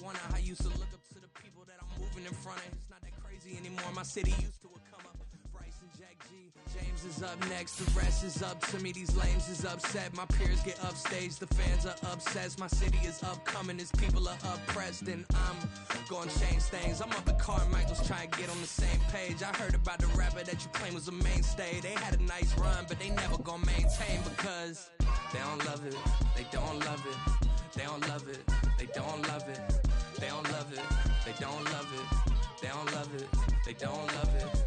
wonder how I used to look up to the people that I'm moving in front of. It's not that crazy anymore. My city used to come up. Bryce and Jack G. James is up next. The rest is up to me. These lames is upset. My peers get upstage. The fans are obsessed. My city is upcoming. His people are oppressed. And I'm gonna change things. I'm up at Carmichael's trying to get on the same page. I heard about the rapper that you claim was a mainstay. They had a nice run, but they never gonna maintain because they don't love it. They don't love it. They don't love it. They don't love it. They don't love it. They don't love it. They don't love it. They don't love it.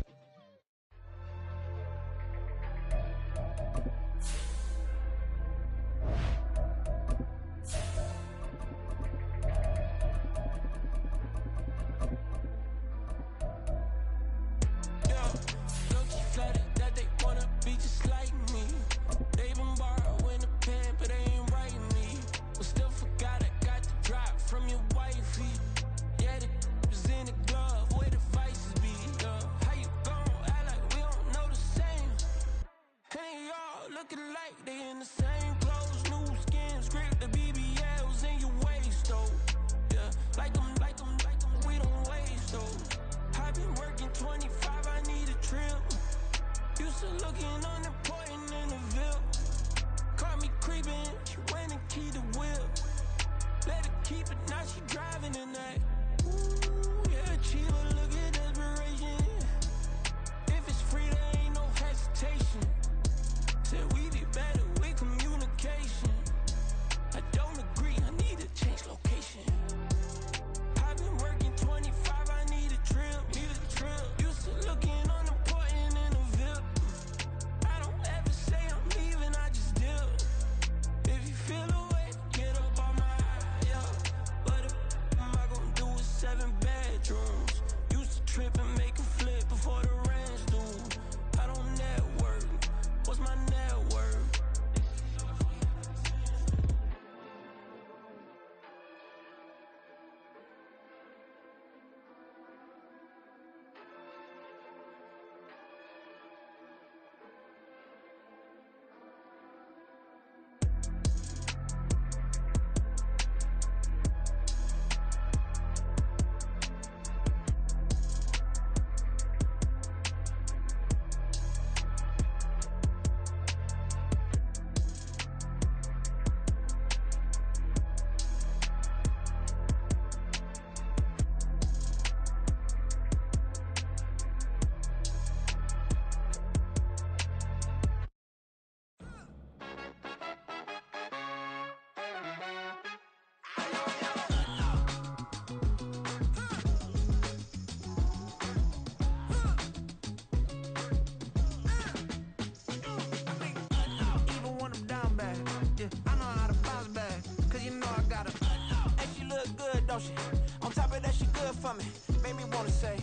On top of that, she good for me. Made me wanna say,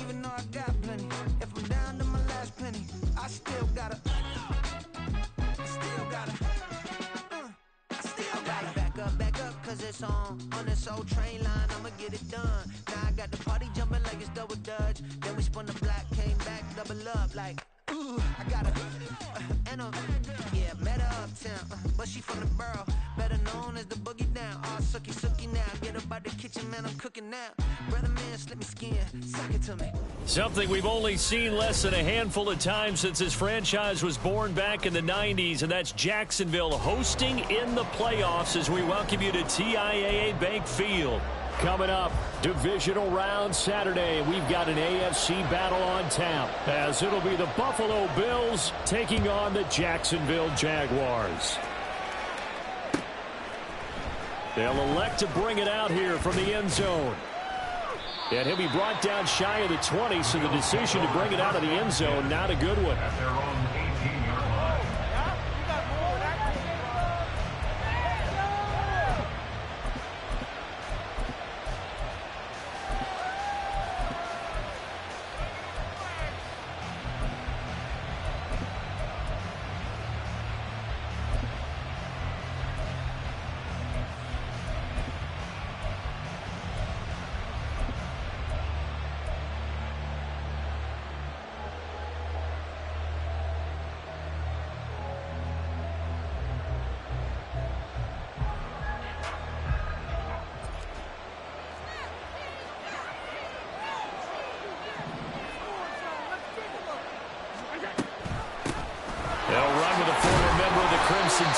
even though I got plenty, if I'm down to my last penny, I still gotta, I still gotta back up, cause it's on this old train line, I'ma get it done. Now I got the party jumping like it's double dutch. Then we spun the block, came back, double up like, ooh, I gotta, yeah, met her uptown, but she from the borough, better known as the boogie down. All sookie now, get up out the kitchen, man, I'm cooking now. Brother man, slip me skin, sock it to me. Something we've only seen less than a handful of times since this franchise was born back in the 90s, and that's Jacksonville hosting in the playoffs as we welcome you to TIAA Bank Field. Coming up, divisional round Saturday, we've got an AFC battle on tap, as it'll be the Buffalo Bills taking on the Jacksonville Jaguars. They'll elect to bring it out here from the end zone. And he'll be brought down shy of the 20, so the decision to bring it out of the end zone, not a good one. At their own 18-yard line.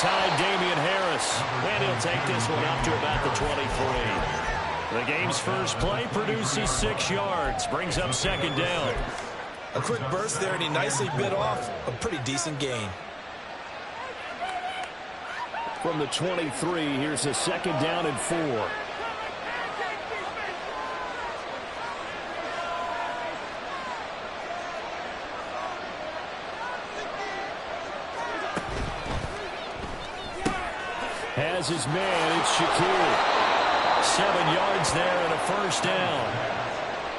inside Damian Harris. And he'll take this one up to about the 23. The game's first play produces 6 yards. Brings up second down. A quick burst there, and he nicely bit off a pretty decent gain. From the 23, here's a second down and 4. Has his man, it's Shakir. 7 yards there and a first down.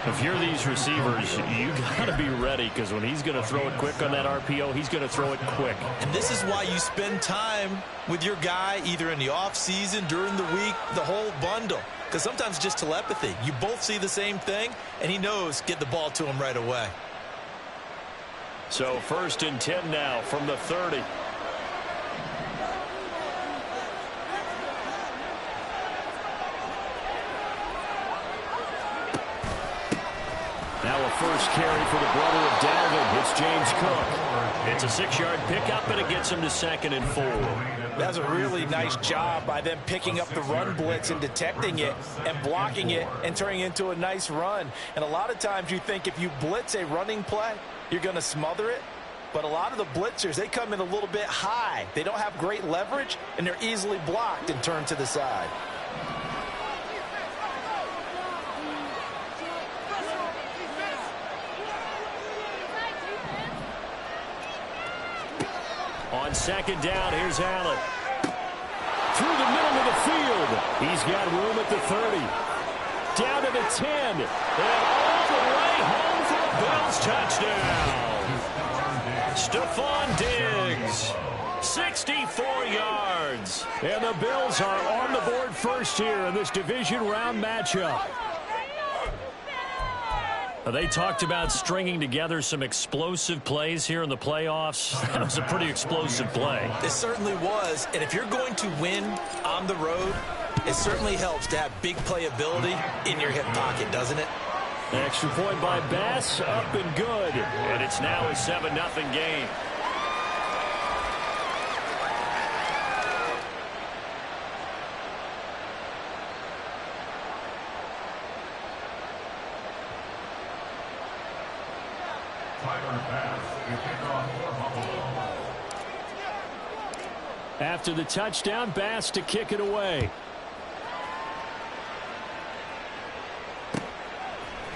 If you're these receivers, you got to be ready, because when he's going to throw it quick on that RPO, he's going to throw it quick. And this is why you spend time with your guy either in the offseason, during the week, the whole bundle. Because sometimes just telepathy. You both see the same thing, and he knows get the ball to him right away. So 1st and 10 now from the 30. Now a first carry for the brother of Dalvin. It's James Cook. It's a 6-yard pickup, and it gets him to 2nd and 4. That's a really nice job by them picking up the run blitz and detecting it and blocking it and turning it into a nice run. And a lot of times you think if you blitz a running play, you're going to smother it. But a lot of the blitzers, they come in a little bit high. They don't have great leverage, and they're easily blocked and turned to the side. On second down, here's Allen. Through the middle of the field. He's got room at the 30. Down to the 10. And all the way home for a Bills touchdown. Stephon Diggs. 64 yards. And the Bills are on the board first here in this division round matchup. They talked about stringing together some explosive plays here in the playoffs. That was a pretty explosive play. It certainly was. And if you're going to win on the road, it certainly helps to have big playability in your hip pocket, doesn't it? Extra point by Bass, up and good. And it's now a 7-0 game. After the touchdown, Bass to kick it away.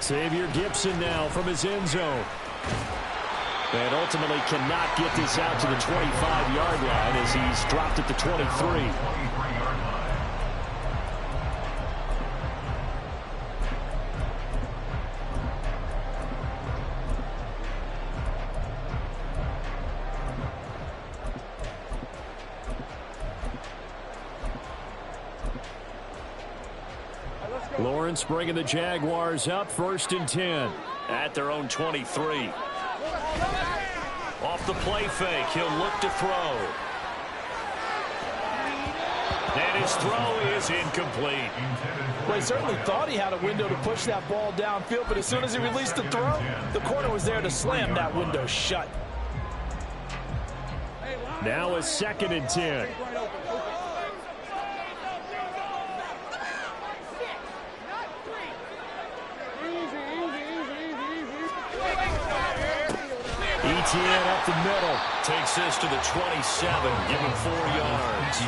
Xavier Gipson now from his end zone. And ultimately cannot get this out to the 25-yard line as he's dropped at the 23. Lawrence bringing the Jaguars up, 1st and 10 at their own 23. Off the play fake, he'll look to throw. And his throw is incomplete. Well, he certainly thought he had a window to push that ball downfield, but as soon as he released the throw, the corner was there to slam that window shut. Now a 2nd and 10. Etienne up the middle. Takes this to the 27. Give him 4 yards.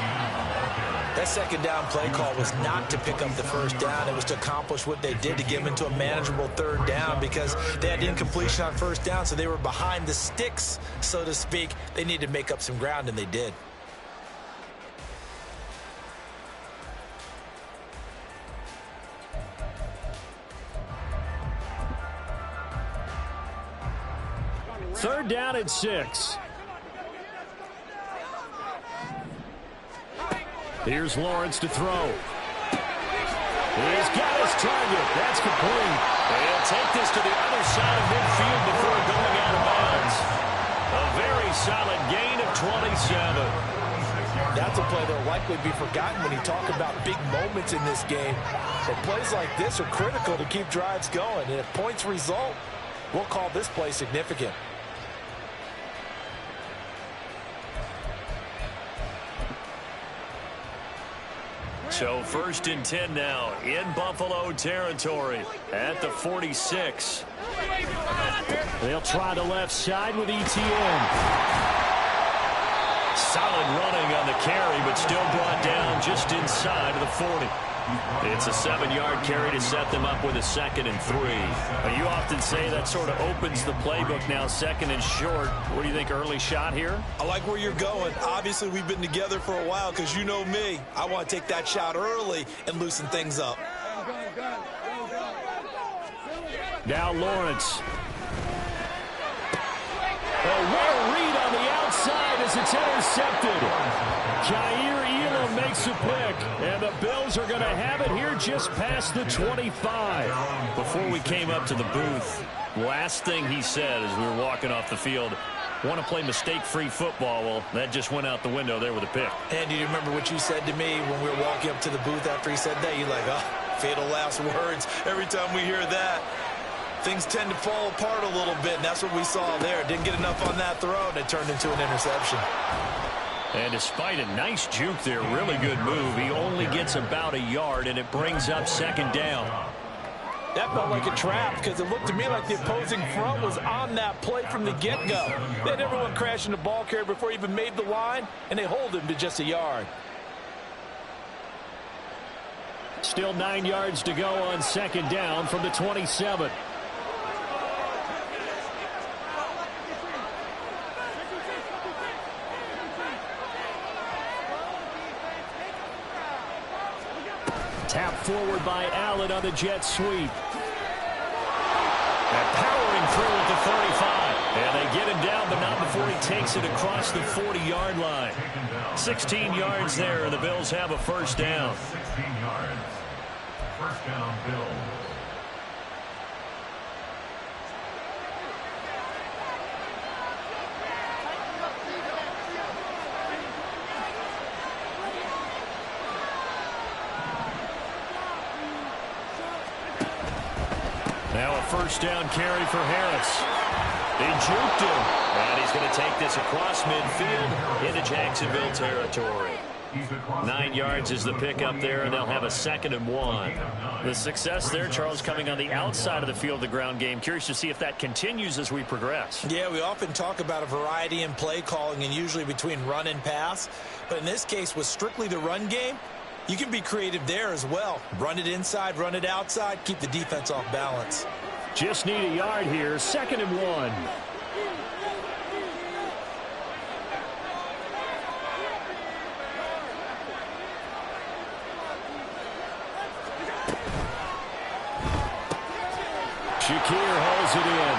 That second down play call was not to pick up the first down. It was to accomplish what they did to get them into a manageable 3rd down because they had incompletion on 1st down, so they were behind the sticks, so to speak. They needed to make up some ground, and they did. Third down and 6. Here's Lawrence to throw. He's got his target. That's complete. He'll take this to the other side of midfield before going out of bounds. A very solid gain of 27. That's a play that will likely be forgotten when you talk about big moments in this game. But plays like this are critical to keep drives going. And if points result, we'll call this play significant. So 1st and 10 now in Buffalo territory at the 46. They'll try the left side with ETN. Solid running on the carry, but still brought down just inside of the 40. It's a 7-yard carry to set them up with a 2nd and 3. You often say that sort of opens the playbook now, 2nd and short. What do you think, early shot here? I like where you're going. Obviously, we've been together for a while because you know me. I want to take that shot early and loosen things up. Now Lawrence. A rare read on the outside as it's intercepted. Kaiir Elam makes a pick, and the Bills are going to have it here just past the 25. Before we came up to the booth, last thing he said as we were walking off the field, want to play mistake-free football. Well, that just went out the window there with a pick. And do you remember what you said to me when we were walking up to the booth after he said that? You're like, oh, fatal last words. Every time we hear that, things tend to fall apart a little bit, and that's what we saw there. Didn't get enough on that throw, and it turned into an interception. And despite a nice juke there, really good move, he only gets about a yard, and it brings up 2nd down. That felt like a trap because it looked to me like the opposing front was on that play from the get-go. They had everyone crashing the ball carrier before he even made the line, and they hold him to just a yard. Still 9 yards to go on 2nd down from the 27. Tap forward by Allen on the jet sweep. And powering through at the 35. And they get him down, but not before he takes it across the 40-yard line. 16 yards there, and the Bills have a 1st down. 16 yards. 1st down, Bills. Now a 1st down carry for Harris. They juked him. And he's going to take this across midfield into Jacksonville territory. 9 yards is the pickup there, and they'll have a 2nd and 1. The success there, Charles, coming on the outside of the field, the ground game. Curious to see if that continues as we progress. Yeah, we often talk about a variety in play calling and usually between run and pass. But in this case, with strictly the run game, you can be creative there as well. Run it inside, run it outside, keep the defense off balance. Just need a yard here, 2nd and 1. Shakir holds it in.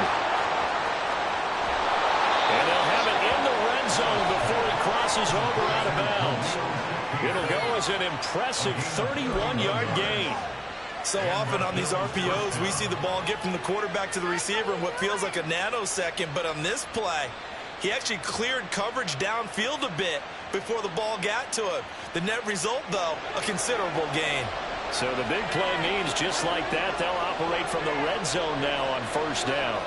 And they'll have it in the red zone before he crosses over out of bounds. It'll go as an impressive 31-yard gain. So often on these RPOs, we see the ball get from the quarterback to the receiver in what feels like a nanosecond. But on this play, he actually cleared coverage downfield a bit before the ball got to him. The net result, though, a considerable gain. So the big play means just like that, they'll operate from the red zone now on 1st down.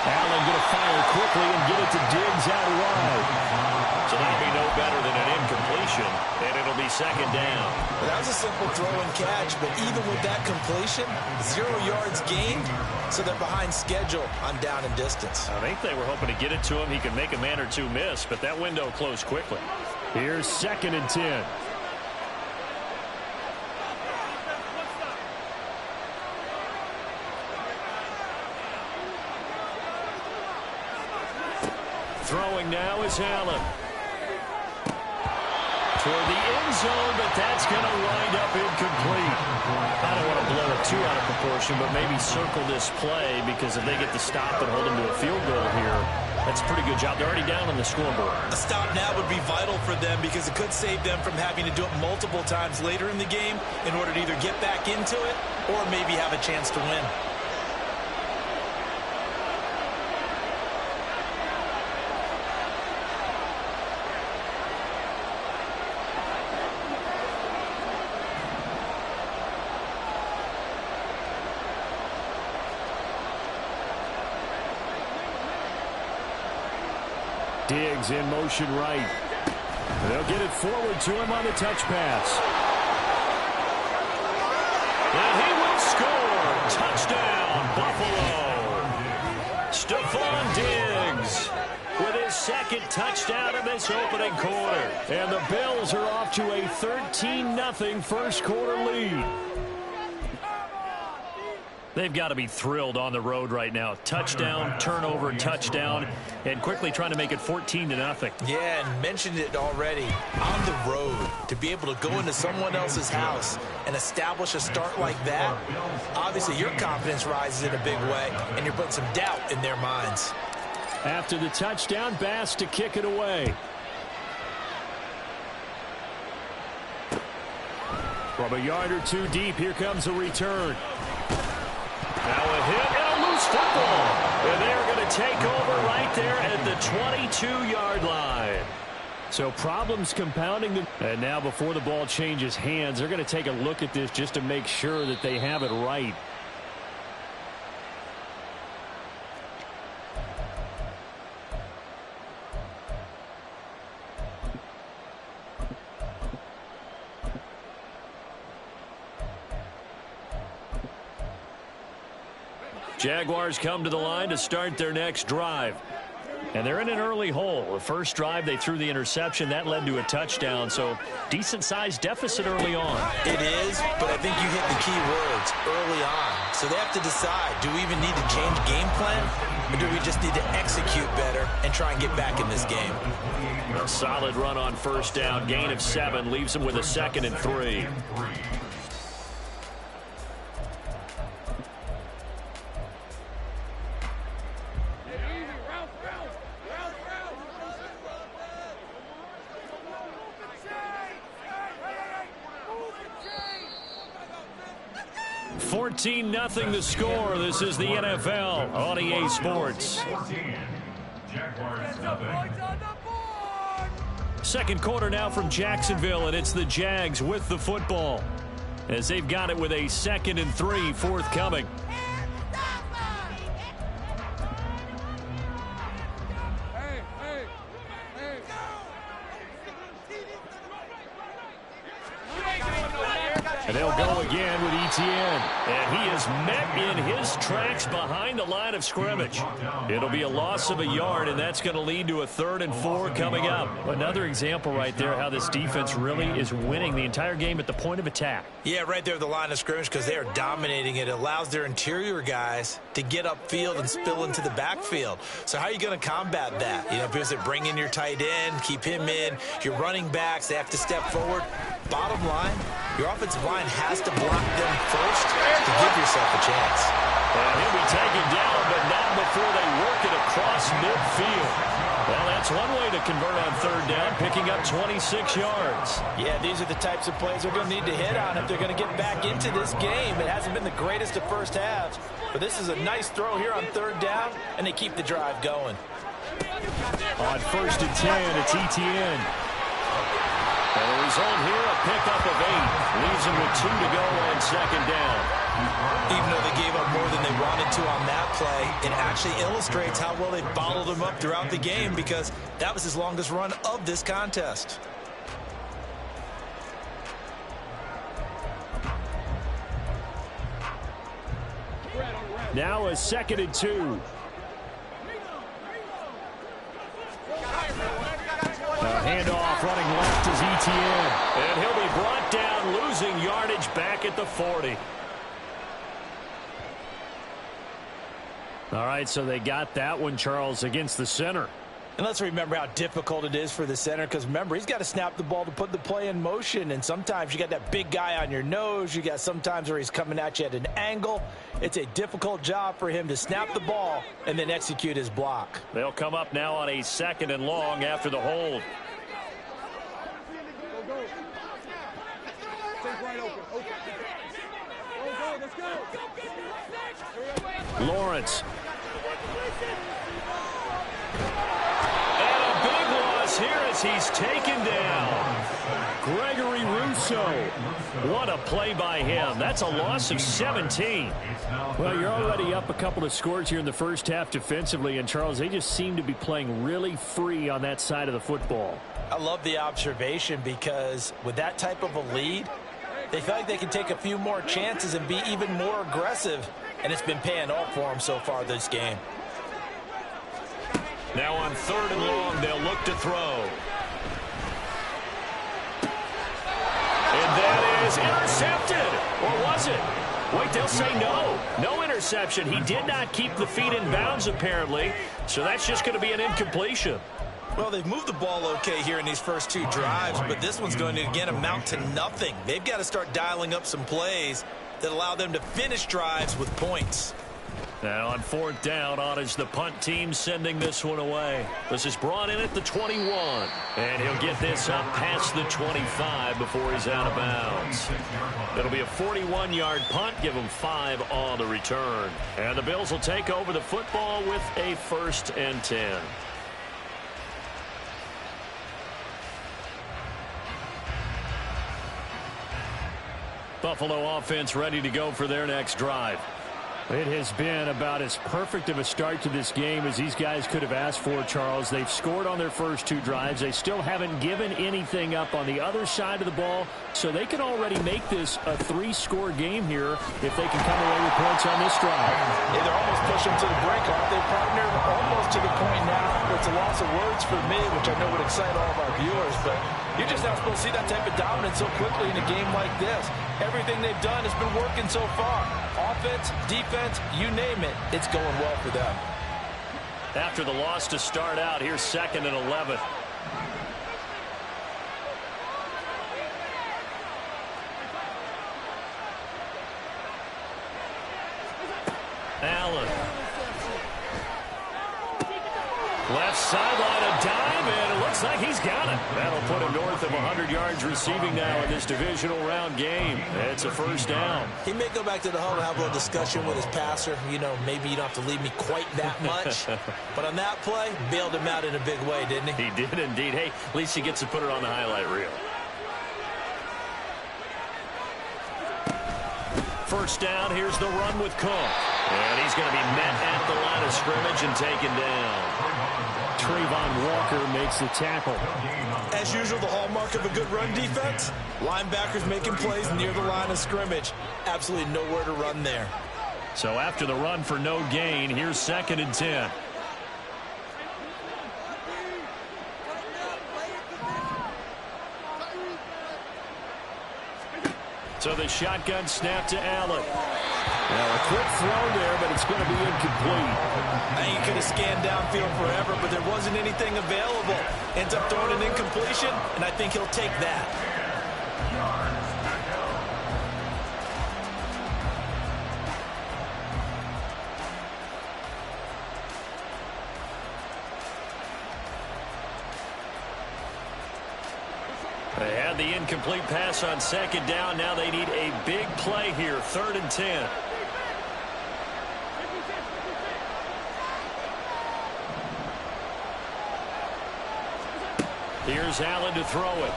Allen going to fire quickly and get it to Diggs out wide. So that'll be no better than an incompletion, and it'll be 2nd down. Well, that was a simple throw and catch, but even with that completion, 0 yards gained, so they're behind schedule on down and distance. I think they were hoping to get it to him. He could make a man or two miss, but that window closed quickly. Here's 2nd and 10. Throwing now is Allen. Toward the end zone, but that's going to wind up incomplete. I don't want to blow it too out of proportion, but maybe circle this play, because if they get the stop and hold them to a field goal here, that's a pretty good job. They're already down on the scoreboard. A stop now would be vital for them because it could save them from having to do it multiple times later in the game in order to either get back into it or maybe have a chance to win. Diggs in motion right. They'll get it forward to him on the touch pass. And he will score. Touchdown, Buffalo. Stephon Diggs with his second touchdown in this opening quarter. And the Bills are off to a 13-0 first quarter lead. They've got to be thrilled on the road right now. Touchdown, turnover, touchdown, and quickly trying to make it 14-0. Yeah, and mentioned it already. On the road, to be able to go into someone else's house and establish a start like that, obviously your confidence rises in a big way, and you're putting some doubt in their minds. After the touchdown, Bass to kick it away. From a yard or two deep, here comes a return. Now a hit and a loose football. And they're going to take over right there at the 22-yard line. So problems compounding them. And now before the ball changes hands, they're going to take a look at this just to make sure that they have it right. Jaguars come to the line to start their next drive. And they're in an early hole. The first drive, they threw the interception. That led to a touchdown. So decent-sized deficit early on. It is, but I think you hit the key words early on. So they have to decide, do we even need to change game plan? Or do we just need to execute better and try and get back in this game? A solid run on first down. Gain of 7 leaves them with a 2nd and 3. Nothing the score. This is the NFL on EA Sports. Second quarter now from Jacksonville, and it's the Jags with the football as they've got it with a 2nd and 3 forthcoming. And they'll go again with Etienne. And he is met in his tracks behind the line of scrimmage. It'll be a loss of a yard, and that's going to lead to a 3rd and 4 coming up. Another example right there how this defense really is winning the entire game at the point of attack. Yeah, right there at the line of scrimmage because they are dominating it. It allows their interior guys to get upfield and spill into the backfield. So how are you going to combat that? You know, because they bring in your tight end, keep him in. Your running backs, they have to step forward. Bottom line, your offensive line has to block them first to give yourself a chance. And he'll be taken down, but not before they work it across midfield. Well, that's one way to convert on 3rd down, picking up 26 yards. Yeah, these are the types of plays they're going to need to hit on if they're going to get back into this game. It hasn't been the greatest of first halves, but this is a nice throw here on 3rd down, and they keep the drive going. On 1st and 10, it's Etienne. And the result here, a pickup of 8. Leaves them with 2 to go on 2nd down. Even though they gave up more than they wanted to on that play, it actually illustrates how well they bottled them up throughout the game because that was his longest run of this contest. Now a 2nd and 2. Handoff running left is Etienne. And he'll be brought down, losing yardage back at the 40. All right, so they got that one, Charles, against the center. And let's remember how difficult it is for the center because, remember, he's got to snap the ball to put the play in motion. And sometimes you got that big guy on your nose. You got sometimes where he's coming at you at an angle. It's a difficult job for him to snap the ball and then execute his block. They'll come up now on a 2nd and long after the hold. Lawrence. And a big loss here as he's taken down. Gregory Rousseau. What a play by him. That's a loss of 17. Well, you're already up a couple of scores here in the first half defensively, and Charles, they just seem to be playing really free on that side of the football. I love the observation because with that type of a lead, they feel like they can take a few more chances and be even more aggressive, and it's been paying off for them so far this game. Now on 3rd and long, they'll look to throw. And that is intercepted. Or was it? Wait, they'll say no. No interception. He did not keep the feet in bounds, apparently. So that's just going to be an incompletion. Well, they've moved the ball okay here in these first 2 drives, but this one's going to, again, amount to nothing. They've got to start dialing up some plays that allow them to finish drives with points. Now on 4th down, on is the punt team sending this one away. This is brought in at the 21. And he'll get this up past the 25 before he's out of bounds. It'll be a 41-yard punt, give him 5 on the return. And the Bills will take over the football with a 1st and 10. Buffalo offense ready to go for their next drive. It has been about as perfect of a start to this game as these guys could have asked for, Charles. They've scored on their first 2 drives. They still haven't given anything up on the other side of the ball, so they can already make this a 3-score game here if they can come away with points on this drive. Yeah, they're almost pushing to the brink, aren't they, partner? Almost to the point now. It's a loss of words for me, which I know would excite all of our viewers, but you're just not supposed to see that type of dominance so quickly in a game like this. Everything they've done has been working so far. Offense, defense, you name it, it's going well for them. After the loss to start out, here's 2nd and 11. Allen. Left sideline, a dive, and it looks like he's got it. That'll put him north of 100 yards receiving now in this divisional round game. It's a 1st down. He may go back to the huddle and have a little discussion with his passer. You know, maybe you don't have to leave me quite that much. But on that play, bailed him out in a big way, didn't he? He did indeed. Hey, at least he gets to put it on the highlight reel. 1st down, here's the run with Cook. And he's going to be met at the line of scrimmage and taken down. Trayvon Walker makes the tackle. As usual, the hallmark of a good run defense, linebackers making plays near the line of scrimmage. Absolutely nowhere to run there. So after the run for no gain, here's 2nd and 10. So the shotgun snap to Allen. Now a quick throw there, but it's going to be incomplete. Now you could have scanned downfield forever, but there wasn't anything available. Ends up throwing an incompletion, and I think he'll take that. They had the incomplete pass on 2nd down. Now they need a big play here, 3rd and 10. Here's Allen to throw it.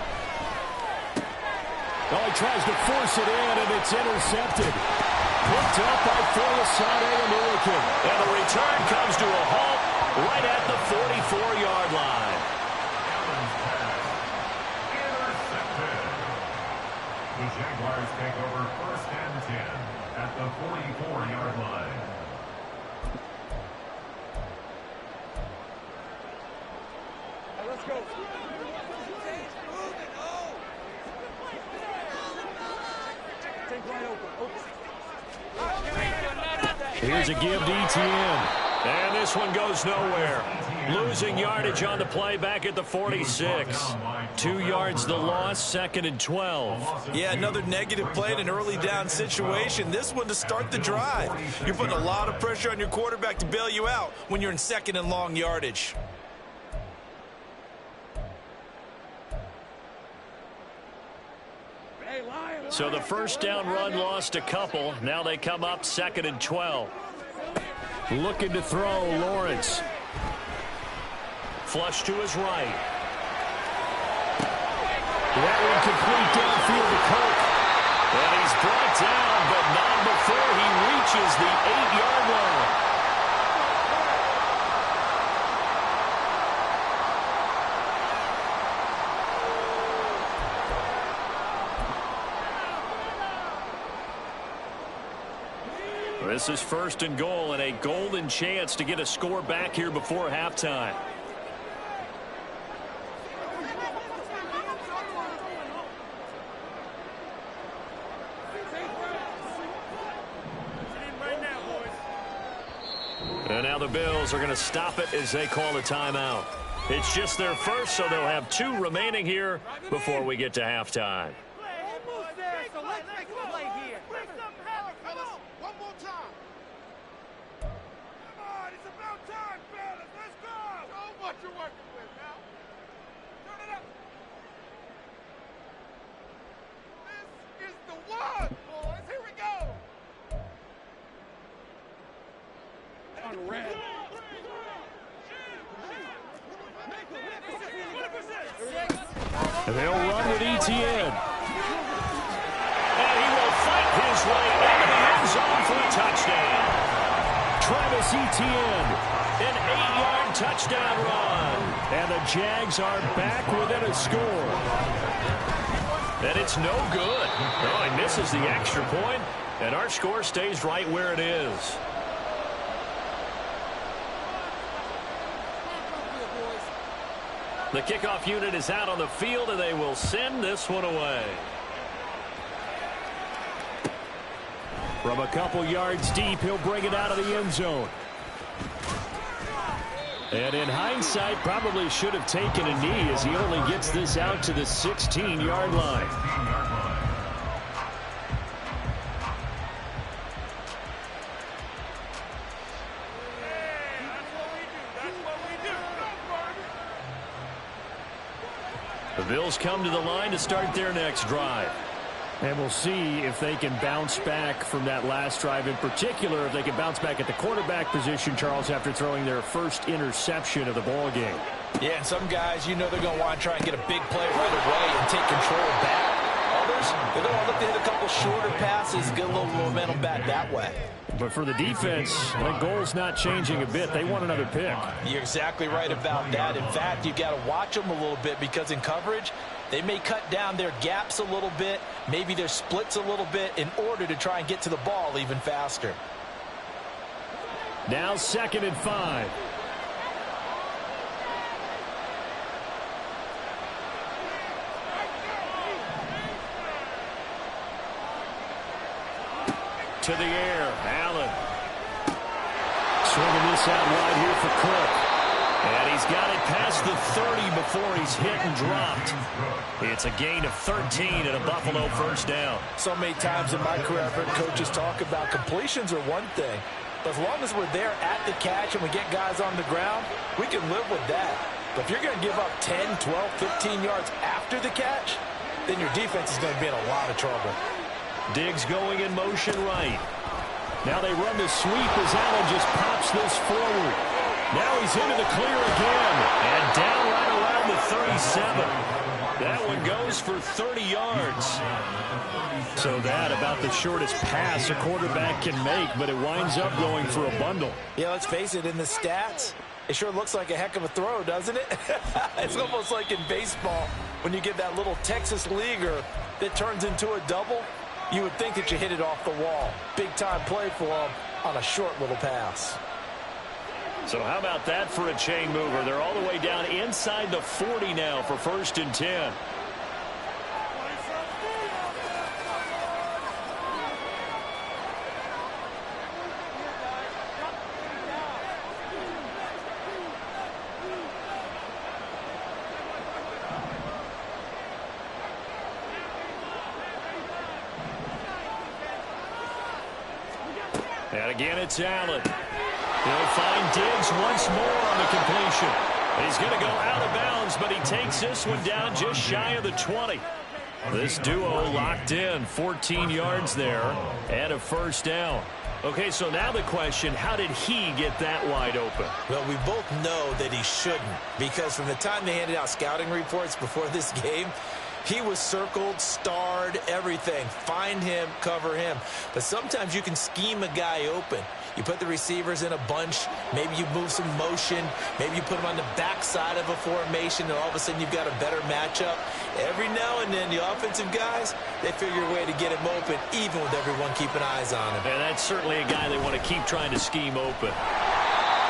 Oh, he tries to force it in, and it's intercepted. Picked up by Folasade Oluokun. And the return comes to a halt right at the 44-yard line. The Jaguars take over 1st and 10 at the 44-yard line. Let's go. Here's a give to ETN. And this one goes nowhere. Losing yardage on the play back at the 46. 2 yards the loss, 2nd and 12. Yeah, another negative play in an early down situation. This one to start the drive. You're putting a lot of pressure on your quarterback to bail you out when you're in 2nd and long yardage. So the 1st down run lost a couple. Now they come up 2nd and 12. Looking to throw, Lawrence. Flush to his right. That one complete downfield to Kirk. And he's brought down, but not before he reaches the 8-yard line. This is 1st and goal and a golden chance to get a score back here before halftime. And now the Bills are going to stop it as they call a timeout. It's just their first, so they'll have 2 remaining here before we get to halftime. And they'll run with Etienne. And he will fight his way into the end zone for a touchdown. Travis Etienne, an 8-yard touchdown run. And the Jags are back within a score. And it's no good. Oh, he misses the extra point, and our score stays right where it is. The kickoff unit is out on the field, and they will send this one away. From a couple yards deep, he'll bring it out of the end zone. And in hindsight, probably should have taken a knee as he only gets this out to the 16-yard line. The Bills come to the line to start their next drive. And we'll see if they can bounce back from that last drive. In particular, if they can bounce back at the quarterback position, Charles, after throwing their first interception of the ball game. Yeah, and some guys, you know they're going to want to try and get a big play right away and take control back. Others, they're going to look to hit a couple shorter passes, get a little momentum back that way. But for the defense, that goal's not changing a bit. They want another pick. You're exactly right about that. In fact, you've got to watch them a little bit because in coverage, they may cut down their gaps a little bit, maybe their splits a little bit in order to try and get to the ball even faster. Now 2nd and 5. To the air, Allen. Swinging this out wide here for Cook. And he's got it past the 30 before he's hit and dropped. It's a gain of 13 and a Buffalo first down. So many times in my career, I've heard coaches talk about completions are one thing. But as long as we're there at the catch and we get guys on the ground, we can live with that. But if you're going to give up 10, 12, 15 yards after the catch, then your defense is going to be in a lot of trouble. Diggs going in motion right. Now they run the sweep as Allen just pops this forward. Now he's into the clear again. And down right around the 37. That one goes for 30 yards. So that about the shortest pass a quarterback can make, but it winds up going for a bundle. Yeah, let's face it, in the stats, it sure looks like a heck of a throw, doesn't it? It's almost like in baseball when you get that little Texas leaguer that turns into a double. You would think that you hit it off the wall. Big-time play for him on a short little pass. So how about that for a chain mover? They're all the way down inside the 40 now for 1st and 10. And again, it's Allen. He'll find Diggs once more on the completion. He's going to go out of bounds, but he takes this one down just shy of the 20. This duo locked in, 14 yards there, and a first down. Okay, so now the question, how did he get that wide open? Well, we both know that he shouldn't, because from the time they handed out scouting reports before this game, He was circled, starred, everything. Find him, cover him. But sometimes you can scheme a guy open. You put the receivers in a bunch. Maybe you move some motion. Maybe you put them on the backside of a formation, and all of a sudden you've got a better matchup. Every now and then, the offensive guys, they figure a way to get him open, even with everyone keeping eyes on him. And that's certainly a guy they want to keep trying to scheme open.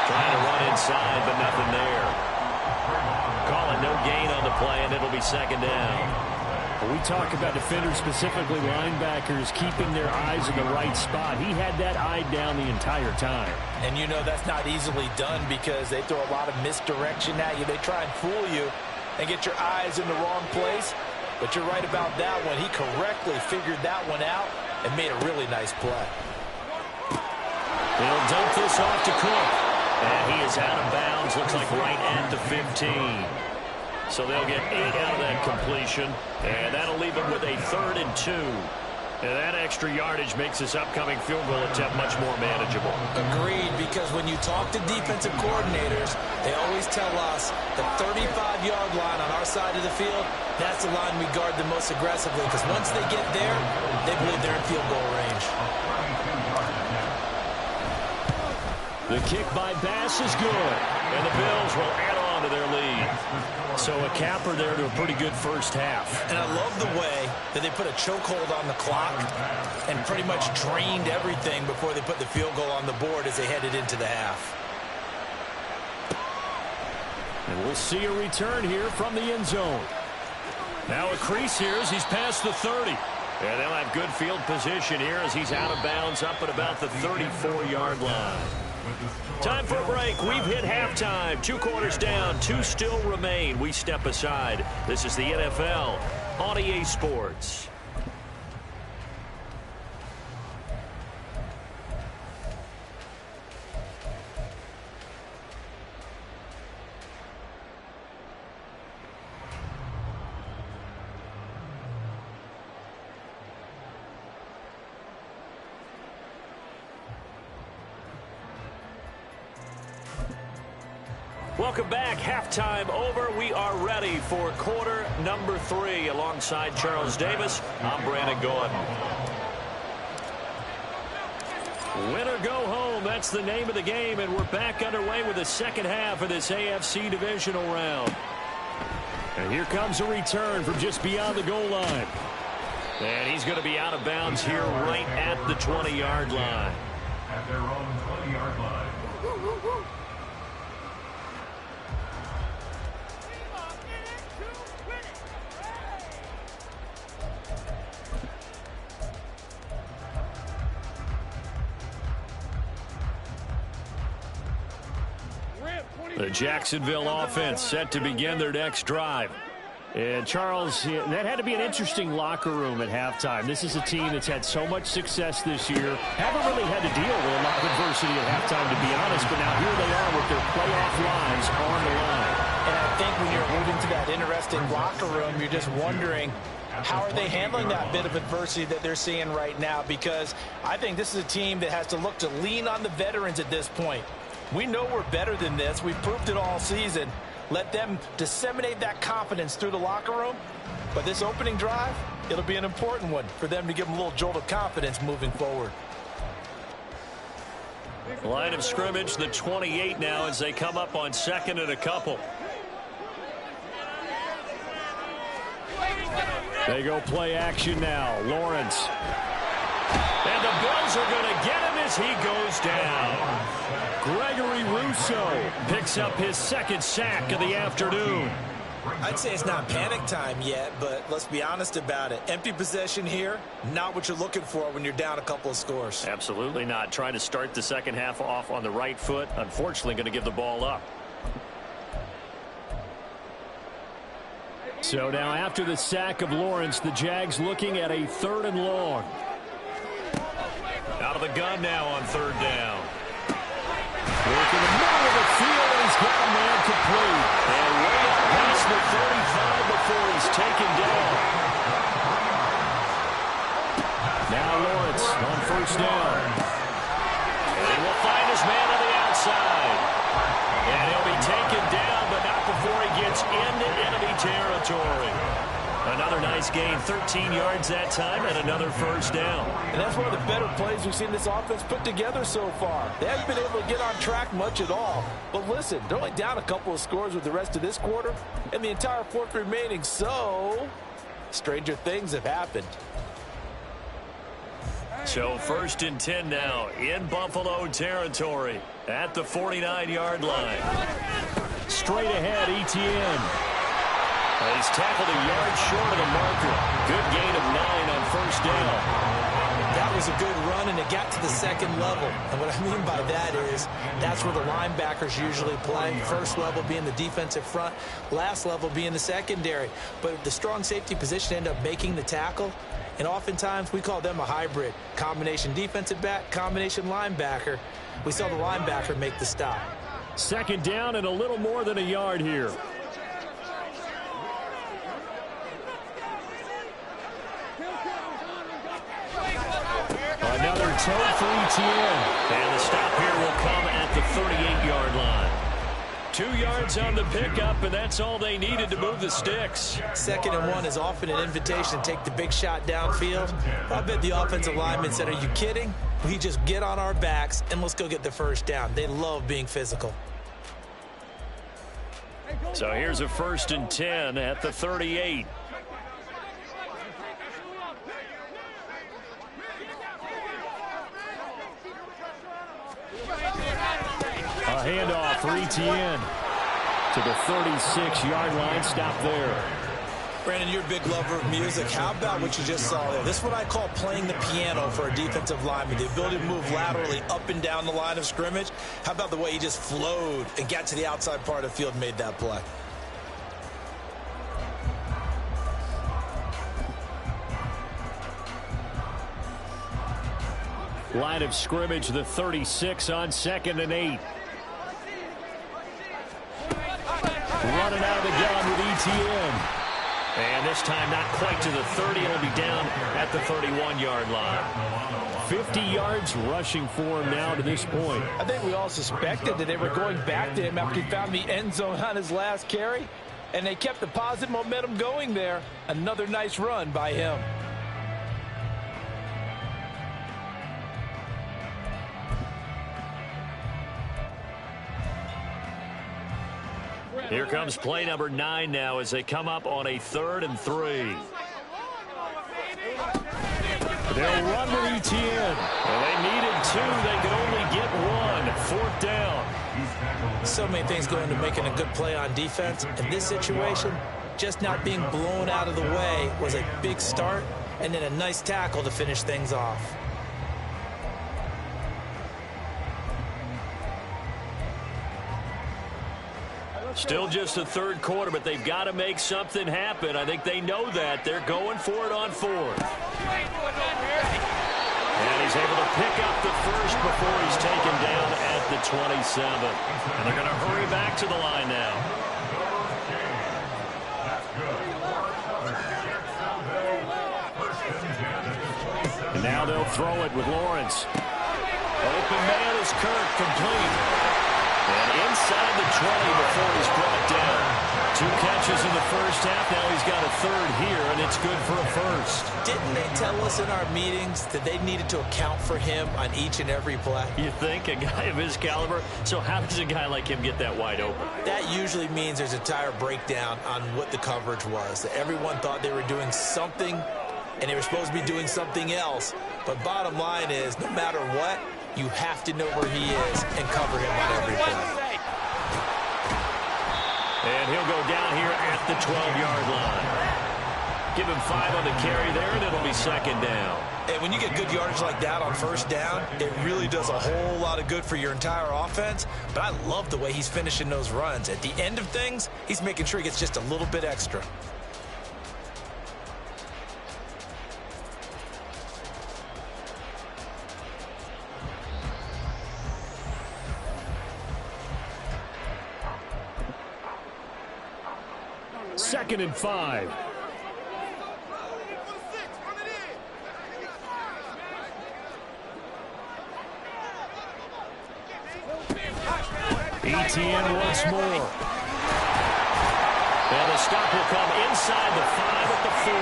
Trying to run inside, but nothing there. Calling no gain on the play, and it'll be second down. We talk about defenders, specifically linebackers, keeping their eyes in the right spot. He had that eye down the entire time. And you know that's not easily done because they throw a lot of misdirection at you. They try and fool you and get your eyes in the wrong place. But you're right about that one. He correctly figured that one out and made a really nice play. He'll dump this off to Cook. And he is out of bounds. Looks like right at the 15. So they'll get 8 out of that completion, and that'll leave them with a 3rd and 2. And that extra yardage makes this upcoming field goal attempt much more manageable. Agreed, because when you talk to defensive coordinators, they always tell us the 35-yard line on our side of the field, that's the line we guard the most aggressively, because once they get there, they believe they're in field goal range. The kick by Bass is good, and the Bills will add on to their lead. So a capper there to a pretty good first half. And I love the way that they put a chokehold on the clock and pretty much drained everything before they put the field goal on the board as they headed into the half. And we'll see a return here from the end zone. Now a crease here as he's past the 30. And they'll have good field position here as he's out of bounds up at about the 34-yard line. Time for a break. We've hit halftime. 2 quarters down. 2 still remain. We step aside. This is the NFL on EA Sports. Welcome back. Halftime over. We are ready for quarter number 3. Alongside Charles Davis, I'm Brandon Gordon. Win or go home. That's the name of the game, and we're back underway with the second half of this AFC divisional round. And here comes a return from just beyond the goal line. And he's going to be out of bounds here right at the 20-yard line. At their own 20-yard line. The Jacksonville offense set to begin their next drive. And Charles, that had to be an interesting locker room at halftime. This is a team that's had so much success this year. Haven't really had to deal with a lot of adversity at halftime, to be honest. But now here they are with their playoff lives on the line. And I think when you're moving to that interesting locker room, you're just wondering, how are they handling that bit of adversity that they're seeing right now? Because I think this is a team that has to look to lean on the veterans at this point. We know we're better than this. We've proved it all season. Let them disseminate that confidence through the locker room. But this opening drive, it'll be an important one for them to give them a little jolt of confidence moving forward. Line of scrimmage, the 28 now as they come up on 2nd and a couple. They go play action now. Lawrence. And the Bills are going to get him as he goes down. Gregory Rousseau picks up his 2nd sack of the afternoon. I'd say it's not panic time yet, but let's be honest about it. Empty possession here, not what you're looking for when you're down a couple of scores. Absolutely not. Trying to start the second half off on the right foot. Unfortunately, going to give the ball up. So now after the sack of Lawrence, the Jags looking at a 3rd and long. Out of the gun now on 3rd down. Work in the middle of the field, and he's got a man complete. And way up past the 35 before he's taken down. Now Lawrence on 1st down. And he will find his man on the outside. And he'll be taken down, but not before he gets into enemy territory. Another nice gain, 13 yards that time, and another first down. And that's one of the better plays we've seen this offense put together so far. They haven't been able to get on track much at all. But listen, they're only down a couple of scores with the rest of this quarter and the entire fourth remaining. So, stranger things have happened. So 1st and 10 now in Buffalo territory at the 49-yard line. Straight ahead, Etienne. He's tackled a yard short of the marker. Good gain of 9 on first down. That was a good run, and it got to the second level. And what I mean by that is that's where the linebackers usually play. First level being the defensive front, last level being the secondary. But the strong safety position ended up making the tackle. And oftentimes we call them a hybrid. Combination defensive back, combination linebacker. We saw the linebacker make the stop. 2nd down and a little more than a yard here. Another toe for Etienne. And the stop here will come at the 38-yard line. 2 yards on the pickup, and that's all they needed to move the sticks. 2nd and 1 is often an invitation to take the big shot downfield. I bet the offensive lineman said, are you kidding? We just get on our backs and let's go get the first down. They love being physical. So here's a 1st and 10 at the 38. A handoff for Etienne to the 36-yard line. Stop there. Brandon, you're a big lover of music. How about what you just saw there? This is what I call playing the piano for a defensive lineman. The ability to move laterally up and down the line of scrimmage. How about the way he just flowed and got to the outside part of the field and made that play? Line of scrimmage, the 36 on 2nd and 8. Running out of the gun with Etienne. And this time not quite to the 30. It'll be down at the 31-yard line. 50 yards rushing for him now to this point. I think we all suspected that they were going back to him after he found the end zone on his last carry. And they kept the positive momentum going there. Another nice run by him. Here comes play number 9 now as they come up on a 3rd and 3. They'll run with Etienne. Well, they needed 2. They could only get 1. 4th down. So many things go into making a good play on defense. In this situation, just not being blown out of the way was a big start, and then a nice tackle to finish things off. Still just the 3rd quarter, but they've got to make something happen. I think they know that. They're going for it on 4th. And he's able to pick up the first before he's taken down at the 27. And they're going to hurry back to the line now. And now they'll throw it with Lawrence. Open man is Kirk, complete. And inside the 20 before he's brought down. 2 catches in the first half. Now he's got a 3rd here, and it's good for a 1st. Didn't they tell us in our meetings that they needed to account for him on each and every play? You think? A guy of his caliber? So how does a guy like him get that wide open? That usually means there's a entire breakdown on what the coverage was. Everyone thought they were doing something, and they were supposed to be doing something else. But bottom line is, no matter what, you have to know where he is and cover him on every play. And he'll go down here at the 12-yard line. Give him 5 on the carry there, and it'll be 2nd down. And when you get good yardage like that on 1st down, it really does a whole lot of good for your entire offense. But I love the way he's finishing those runs. At the end of things, he's making sure he gets just a little bit extra. Second and 5. Etienne once more. And the stop will come inside the 5 at the 4.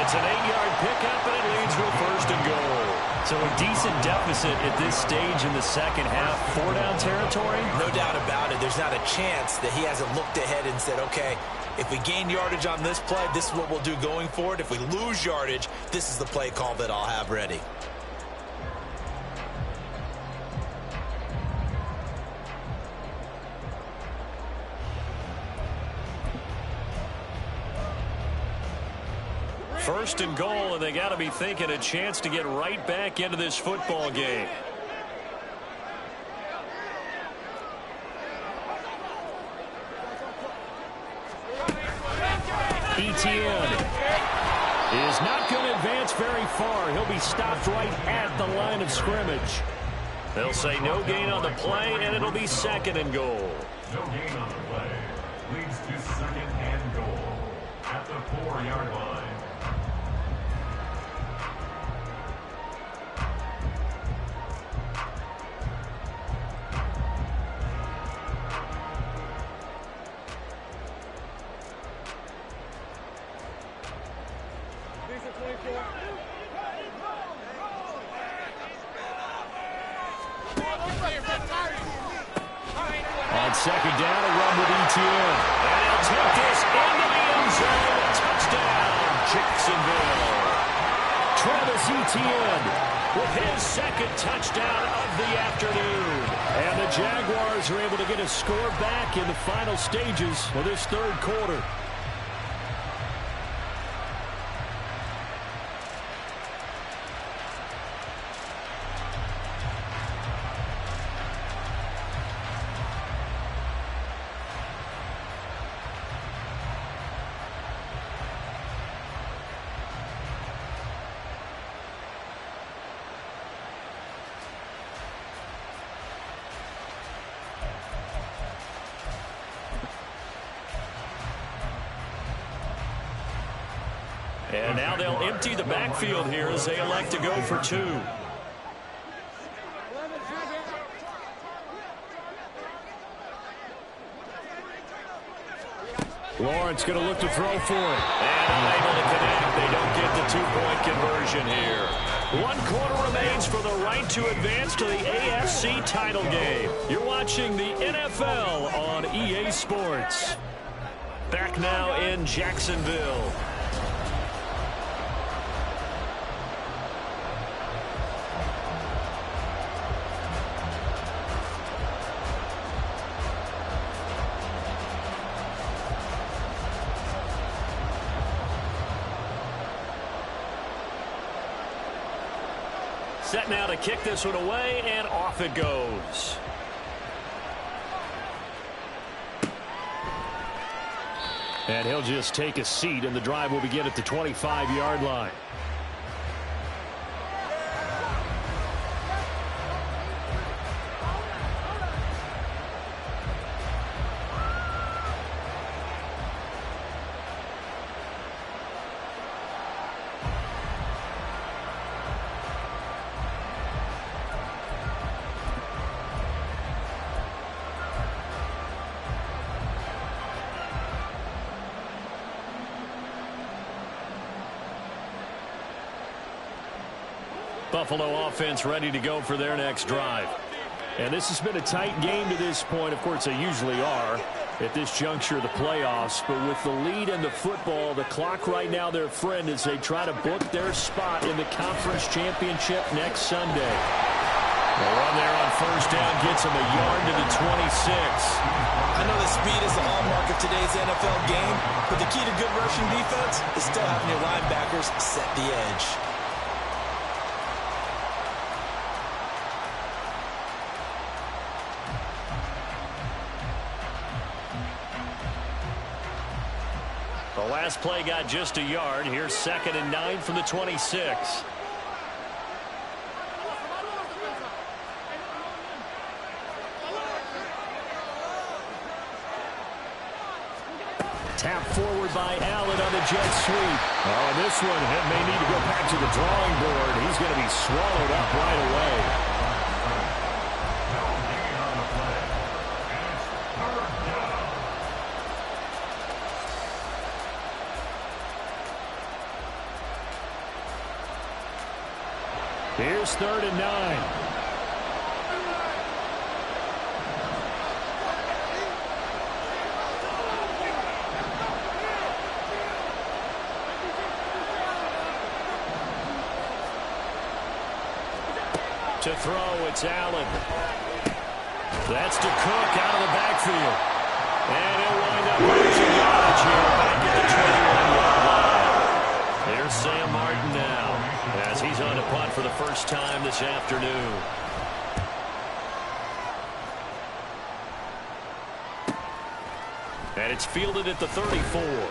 It's an 8-yard pickup, and it leads to a first and goal. So a decent deficit at this stage in the second half. 4-down territory? No doubt about it. There's not a chance that he hasn't looked ahead and said, okay, if we gain yardage on this play, this is what we'll do going forward. If we lose yardage, this is the play call that I'll have ready. First and goal, and they got to be thinking a chance to get right back into this football game. Etienne is not going to advance very far. He'll be stopped right at the line of scrimmage. They'll say no gain on the play, and it'll be second and goal. No gain on the play. Leads to second and goal at the 4-yard line. On second down, a run with Etienne. And he'll take this into the end zone. Touchdown, Jacksonville. Travis Etienne with his second touchdown of the afternoon. And the Jaguars are able to get a score back in the final stages of this third quarter. And now they'll empty the backfield here as they elect to go for 2. Lawrence going to look to throw for it. And unable to connect. They don't get the 2-point conversion here. 1 quarter remains for the right to advance to the AFC title game. You're watching the NFL on EA Sports. Back now in Jacksonville. Set now to kick this one away, and off it goes. And he'll just take a seat, and the drive will begin at the 25-yard line. Buffalo offense ready to go for their next drive. And this has been a tight game to this point. Of course, they usually are at this juncture of the playoffs. But with the lead in the football, the clock right now their friend as they try to book their spot in the conference championship next Sunday. The run there on first down gets him a yard to the 26. I know the speed is the hallmark of today's NFL game, but the key to good rushing defense is still having your linebackers set the edge. The last play got just a yard. Here's 2nd and 9 from the 26. Tap forward by Allen on the jet sweep. Oh, this one may need to go back to the drawing board. He's going to be swallowed up right away. Here's 3rd and 9. To throw, it's Allen. That's to Cook out of the backfield. And he'll wind up losing yardage here back at the 21-yard line. There's Sam Martin now as he's on to punt for the first time this afternoon. And it's fielded at the 34.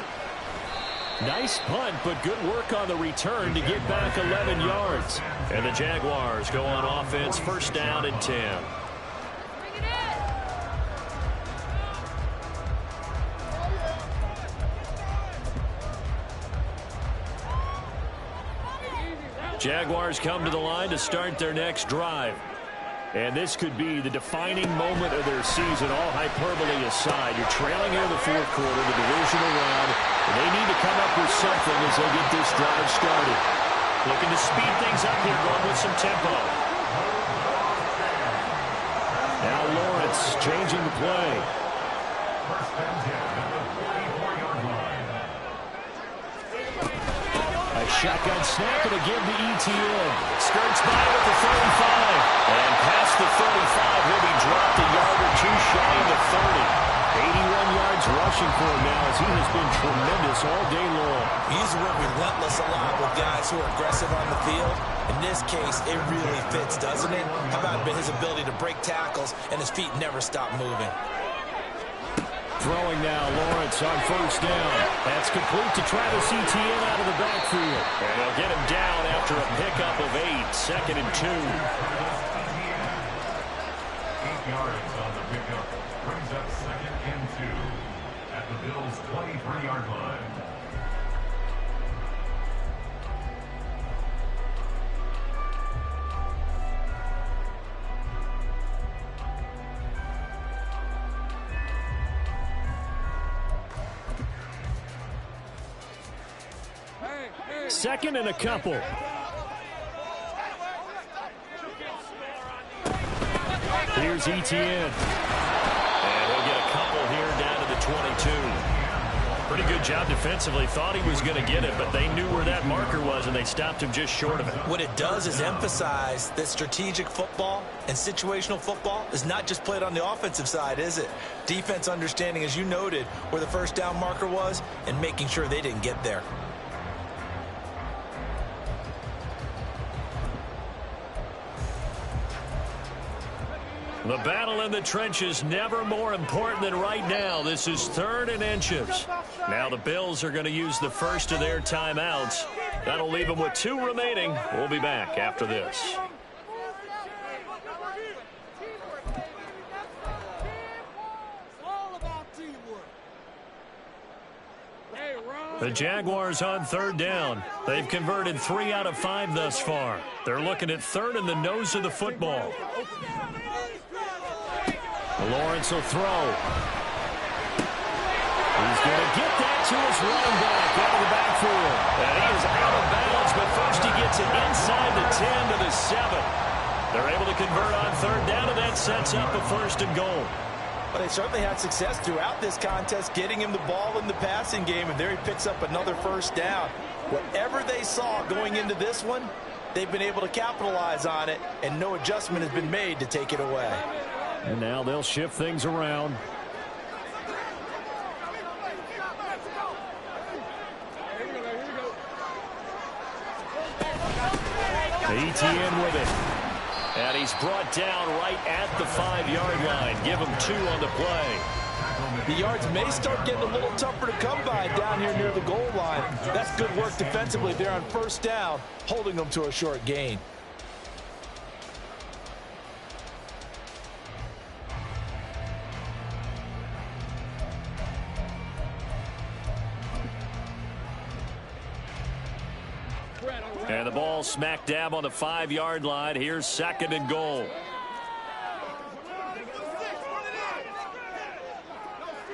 Nice punt, but good work on the return to get back 11 yards. And the Jaguars go on offense, 1st down and 10. Jaguars come to the line to start their next drive. And this could be the defining moment of their season, all hyperbole aside. You're trailing here in the 4th quarter, the divisional round, and they need to come up with something as they get this drive started. Looking to speed things up here, going with some tempo. Now Lawrence changing the play. First and 10 at the 44-yard line. A shotgun snap and again to Etienne. Skirts by with the 35. And past the 35, he'll be dropped a yard or two shy of the 30. 81 yards rushing for him now as he has been tremendous all day long. He's relentless a lot with guys who are aggressive on the field. In this case, it really fits, doesn't it? How about his ability to break tackles and his feet never stop moving? Throwing now, Lawrence on 1st down. That's complete to Travis Etienne out of the backfield. And they'll get him down after a pickup of 8, 2nd and 2. 8 yards on the pickup. Brings up 2nd and 2 at the Bills' 23-yard line. Second and a couple. Here's Etienne. And he'll get a couple here down to the 22. Pretty good job defensively. Thought he was going to get it, but they knew where that marker was, and they stopped him just short of it. What it does is emphasize that strategic football and situational football is not just played on the offensive side, is it? Defense understanding, as you noted, where the 1st down marker was and making sure they didn't get there. The battle in the trenches never more important than right now. This is 3rd and inches. Now the Bills are going to use the first of their timeouts. That'll leave them with 2 remaining. We'll be back after this. The Jaguars on 3rd down. They've converted 3 out of 5 thus far. They're looking at 3rd in the nose of the football. Lawrence will throw. He's going to get that to his running back out of the backfield. And he is out of bounds, but first he gets it inside the 10 to the 7. They're able to convert on 3rd down, and that sets up a 1st and goal. But they certainly had success throughout this contest, getting him the ball in the passing game, and there he picks up another 1st down. Whatever they saw going into this one, they've been able to capitalize on it, and no adjustment has been made to take it away. And now they'll shift things around. Etienne with it. And he's brought down right at the 5-yard line. Give him 2 on the play. The yards may start getting a little tougher to come by down here near the goal line. That's good work defensively there on 1st down, holding them to a short gain. And the ball smack dab on the 5-yard line. Here's 2nd and goal.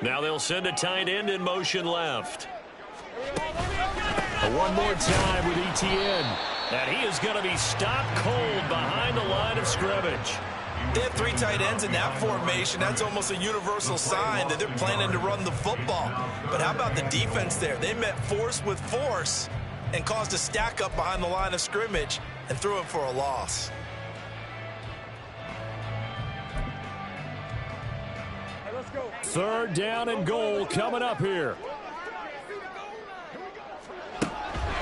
Now they'll send a tight end in motion left. One more time with Etienne. And he is going to be stopped cold behind the line of scrimmage. They have 3 tight ends in that formation. That's almost a universal sign that they're planning to run the football. But how about the defense there? They met force with force and caused a stack up behind the line of scrimmage and threw it for a loss. Third down and goal coming up here.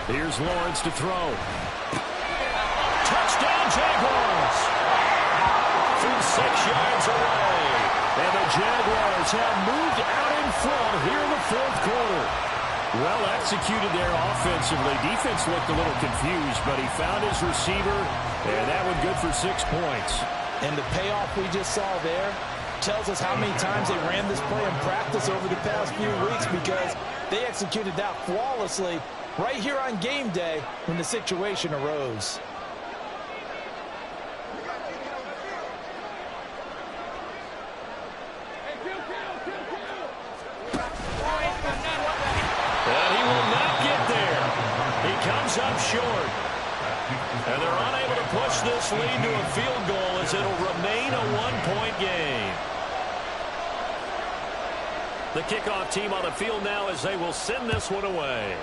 Here's Lawrence to throw. Touchdown, Jaguars! From 6 yards away. And the Jaguars have moved out in front here in the fourth quarter. Well executed there offensively. Defense looked a little confused, but he found his receiver, and that one good for 6 points. And the payoff we just saw there tells us how many times they ran this play in practice over the past few weeks, because they executed that flawlessly right here on game day when the situation arose. And he will not get there. He comes up short. And they're unable to push this lead to a field goal as it'll remain a 1-point game. The kickoff team on the field now as they will send this one away.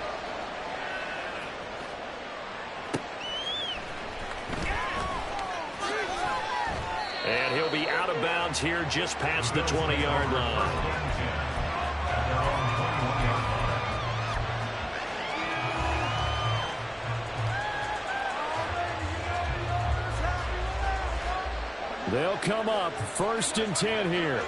And he'll be out of bounds here just past the 20-yard line. They'll come up 1st and 10 here.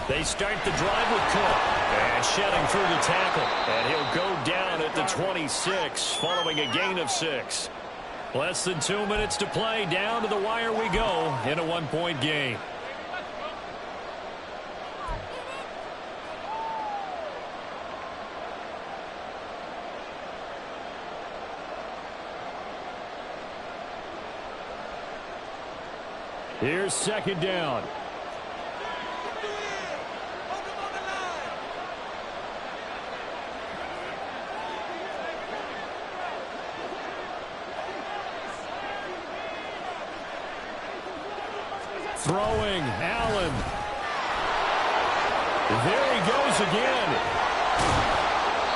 They start the drive with Cook. And shedding through the tackle. And he'll go down at the 26 following a gain of 6. Less than 2 minutes to play. Down to the wire we go in a 1-point game. Here's 2nd down. Throwing, Allen. There he goes again.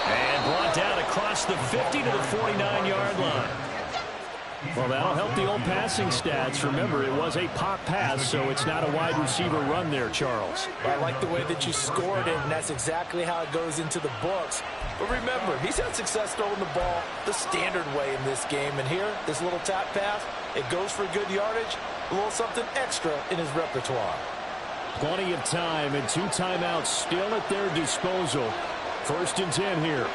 And brought down across the 50 to the 49-yard line. Well, that'll help the old passing stats. Remember, it was a pop pass, so it's not a wide receiver run there, Charles. I like the way that you scored it, and that's exactly how it goes into the books. But remember, he's had success throwing the ball the standard way in this game. And here, this little tap pass, it goes for good yardage, a little something extra in his repertoire. Plenty of time and 2 timeouts still at their disposal. 1st and 10 here.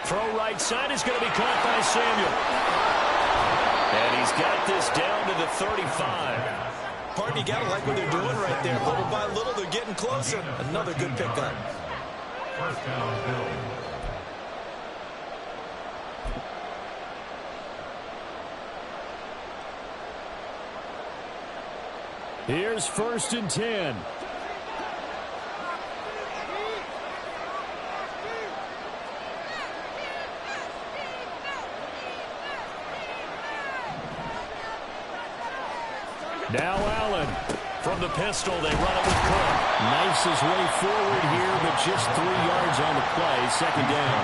Throw right side is going to be caught by Samuel. And he's got this down to the 35. Pardon, you got to like what they're doing right there. Little by little, they're getting closer. Another good pickup. 1st down, Bills. Here's 1st and 10. Now Allen. From the pistol, they run it with Cook. Knifes his way forward here, but just 3 yards on the play. 2nd down.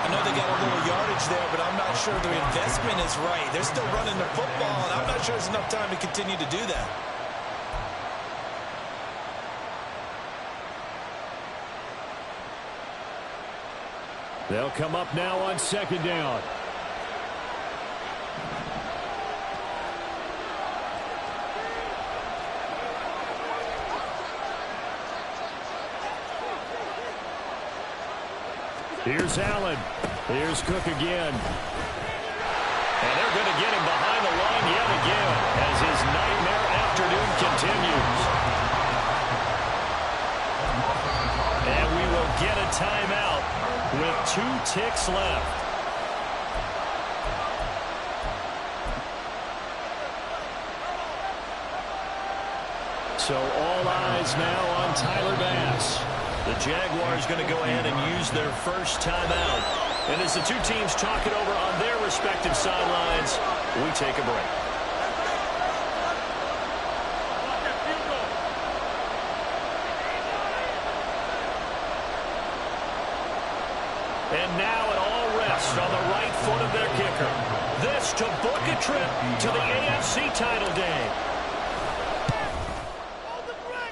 I know they got a little yardage there, but I'm not sure their investment is right. They're still running the football, and I'm not sure there's enough time to continue to do that. They'll come up now on 2nd down. Here's Allen. Here's Cook again. And they're going to get him behind the line yet again as his nightmare afternoon continues. And we will get a time with 2 ticks left. So all eyes now on Tyler Bass. The Jaguars going to go ahead and use their first timeout. And as the two teams talk it over on their respective sidelines, we take a break. And now it all rests on the right foot of their kicker. This to book a trip to the AFC title game.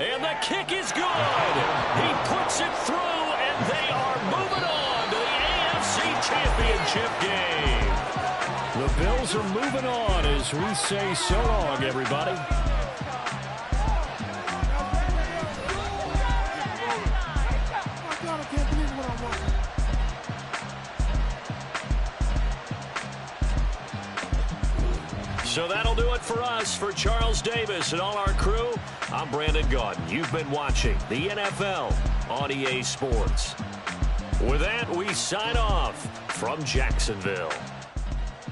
And the kick is good. He puts it through, and they are moving on to the AFC Championship game. The Bills are moving on as we say so long, everybody. So that'll do it for us. For Charles Davis and all our crew, I'm Brandon Gaudin. You've been watching the NFL on EA Sports. With that, we sign off from Jacksonville.